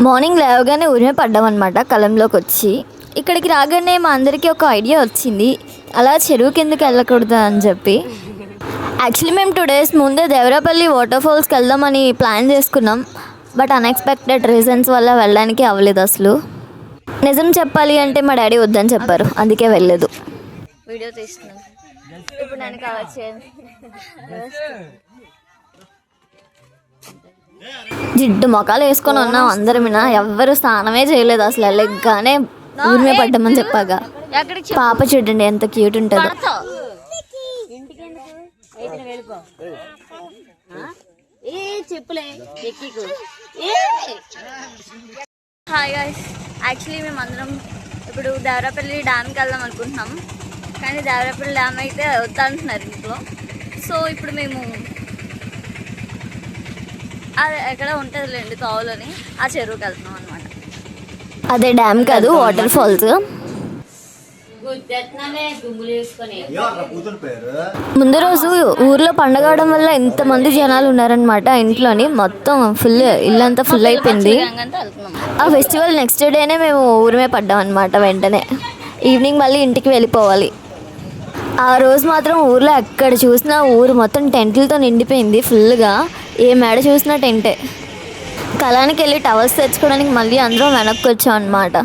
Morning లేవగానే ఉరిమే పడ్డామన్నమాట కలంలోకి వచ్చి. ఇక్కడికి రాగానే మా అందరికీ ఒక ఐడియా వచ్చింది, అలా చెరువు కిందకి వెళ్ళకూడదు అని చెప్పి. యాక్చువల్లీ మేము 2 days ముందే దేవరాపల్లి వాటర్ ఫాల్స్కి వెళ్దామని ప్లాన్ చేసుకున్నాం. బట్ అన్ఎక్స్పెక్టెడ్ రీజన్స్ వల్ల వెళ్ళడానికి అవ్వలేదు. అసలు నిజం చెప్పాలి అంటే మా డాడీ వద్దని చెప్పారు, అందుకే వెళ్ళలేదు. వీడియో తీస్తున్నాను ఇప్పుడు నేను కవర్ చేయండి. జిడ్డు మొఖాలు వేసుకొని ఉన్నాం అందరం. ఎవ్వరు స్నానమే చేయలేదు అసలు. వెళ్ళగానే ఊరిమే పడ్డామని చెప్పాగా. పాప చూడండి ఎంత క్యూట్ ఉంటుందో. హాయ్ గైస్, యాక్చువల్లీ మేము అందరం ఇప్పుడు దేవరాపల్లి డ్యామ్కి వెళ్దాం అనుకుంటున్నాం. కానీ దేవరాపల్లి డ్యామ్ అయితే వద్దంటున్నారు ఇంట్లో. సో ఇప్పుడు మేము అది ఎక్కడ ఉంటుందిలేండి తోవలోని, ఆ చెరువుకి వెళ్తున్నాం అనమాట. అదే డ్యామ్ కాదు, వాటర్ ఫాల్స్. ముందు రోజు ఊర్లో పండగ అవడం వల్ల ఇంతమంది జనాలు ఉన్నారనమాట. ఇంట్లోని మొత్తం ఫుల్, ఇల్లంతా ఫుల్ అయిపోయింది. ఆ ఫెస్టివల్ నెక్స్ట్ డేనే మేము ఊరిమే పడ్డాం అనమాట. వెంటనే ఈవినింగ్ మళ్ళీ ఇంటికి వెళ్ళిపోవాలి. ఆ రోజు మాత్రం ఊర్లో ఎక్కడ చూసినా ఊరు మొత్తం టెంట్లతో నిండిపోయింది ఫుల్గా. ఏ మేడ చూసినా టెంటే. కళానికి వెళ్ళి టవర్స్ తెచ్చుకోవడానికి మళ్ళీ అందరం వెనక్కి వచ్చాం అనమాట.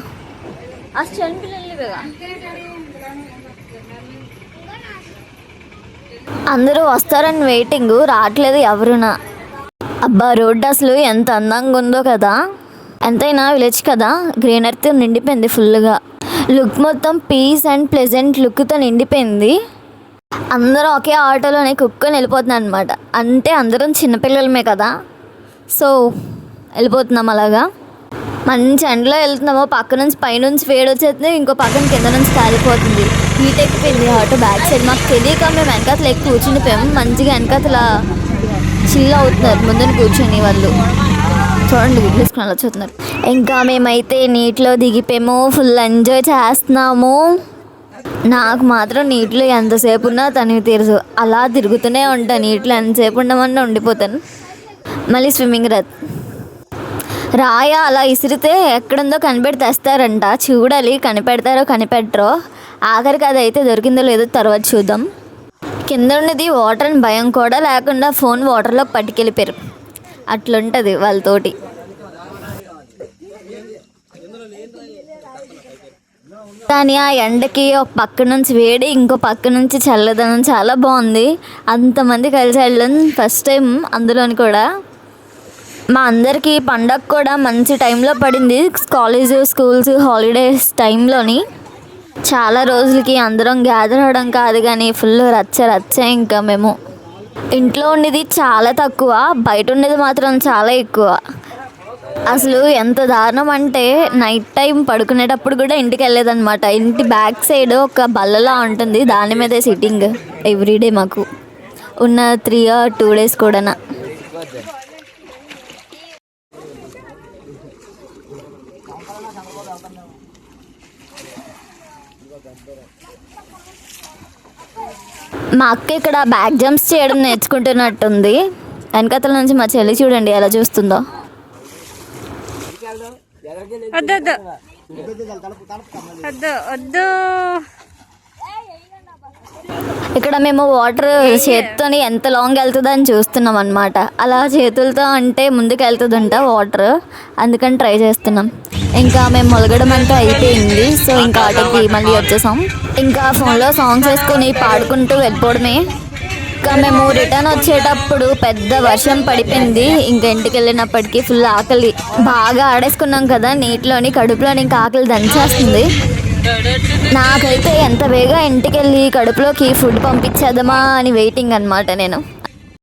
అందరూ వస్తారని వెయిటింగ్, రావట్లేదు ఎవరునా. అబ్బా రోడ్డు అసలు ఎంత అందంగా ఉందో కదా. ఎంతైనా విలేజ్ కదా, గ్రీనరీతో నిండిపోయింది ఫుల్గా. లుక్ మొత్తం పీస్ అండ్ ప్లెజెంట్ లుక్తో నిండిపోయింది. అందరూ ఒకే ఆటోలోనే కుక్కొని వెళ్ళిపోతున్నాం అనమాట. అంటే అందరం చిన్నపిల్లలమే కదా, సో వెళ్ళిపోతున్నాం అలాగా. మంచి ఎండలో వెళ్తున్నామో పక్క నుంచి పైనుంచి వేడి వచ్చేస్తుంది, ఇంకో పక్కన కింద నుంచి కాలిపోతుంది. హీట్ ఎక్కిపోయింది ఆటో బ్యాక్ సైడ్. మాకు తెలియక మేము వెనకాతలు ఎక్కువ కూర్చుండిపోయాము. మంచిగా వెనకాతల చిల్ అవుతున్నారు ముందుని కూర్చొని వాళ్ళు. చూడండి గుడ్లేసుకుని అలా చూస్తున్నారు. ఇంకా మేమైతే నీటిలో దిగిపోయాము, ఫుల్ ఎంజాయ్ చేస్తున్నాము. నాకు మాత్రం నీటిలో ఎంతసేపు ఉన్నా తనకి తెలుసు, అలా తిరుగుతూనే ఉంటాను. నీటిలో ఎంతసేపు ఉండమన్నా ఉండిపోతాను. మళ్ళీ స్విమ్మింగ్ రాయ అలా ఇసిరితే ఎక్కడుందో కనిపెడి తెస్తారంట. చూడాలి కనిపెడతారో కనిపెట్టరో. ఆఖరికి అది అయితే దొరికిందో లేదో తర్వాత చూద్దాం. కింద ఉన్నది వాటర్ అని భయం కూడా లేకుండా ఫోన్ వాటర్లోకి పట్టుకెళ్ళిపోయారు. అట్లుంటుంది వాళ్ళతోటి. కానీ ఆ ఎండకి ఒక పక్క నుంచి వేడి, ఇంకో పక్క నుంచి చల్లదనం చాలా బాగుంది. అంతమంది కలిసి వెళ్ళడం ఫస్ట్ టైం అందులోని కూడా. మా అందరికీ పండగ కూడా మంచి టైంలో పడింది. కాలేజ్ స్కూల్స్ హాలిడేస్ టైంలోని చాలా రోజులకి అందరం గ్యాదర్ అవ్వడం కాదు కానీ ఫుల్ రచ్చ. ఇంకా మేము ఇంట్లో ఉండేది చాలా తక్కువ, బయట ఉండేది మాత్రం చాలా ఎక్కువ. అసలు ఎంత దారుణం అంటే నైట్ టైం పడుకునేటప్పుడు కూడా ఇంటికి వెళ్ళేదన్నమాట. ఇంటి బ్యాక్ సైడ్ ఒక బల్లలా ఉంటుంది, దాని మీదే సిట్టింగ్ ఎవ్రీడే మాకు ఉన్న 3 or 2 days కూడా. మా అక్క ఇక్కడ బ్యాక్ జంప్స్ చేయడం నేర్చుకుంటున్నట్టుంది. వెనకతల నుంచి మా చెల్లి చూడండి ఎలా చూస్తుందో. ఇక్కడ మేము వాటర్ చేతితోని ఎంత లాంగ్ వెళ్తుందని చూస్తున్నాం అనమాట. అలా చేతులతో అంటే ముందుకు వెళ్తుందంట వాటర్, అందుకని ట్రై చేస్తున్నాం. ఇంకా మేము మొలగడం అంతా అయిపోయింది. సో ఇంకా ఆటోకి మళ్ళీ వచ్చేసాం. ఇంకా ఫోన్లో సాంగ్స్ వేసుకొని పాడుకుంటూ వెళ్ళిపోవడమే. ఇంకా మేము రిటర్న్ వచ్చేటప్పుడు పెద్ద వర్షం పడిపోయింది. ఇంకా ఇంటికి వెళ్ళినప్పటికీ ఫుల్ ఆకలి. బాగా ఆడేసుకున్నాం కదా నీటిలోని, కడుపులోని ఇంకా ఆకలి దంచేస్తుంది. నాకైతే ఎంత వేగా ఇంటికి వెళ్ళి కడుపులోకి ఫుడ్ పంపించేద్దామా అని వెయిటింగ్ అనమాట నేను.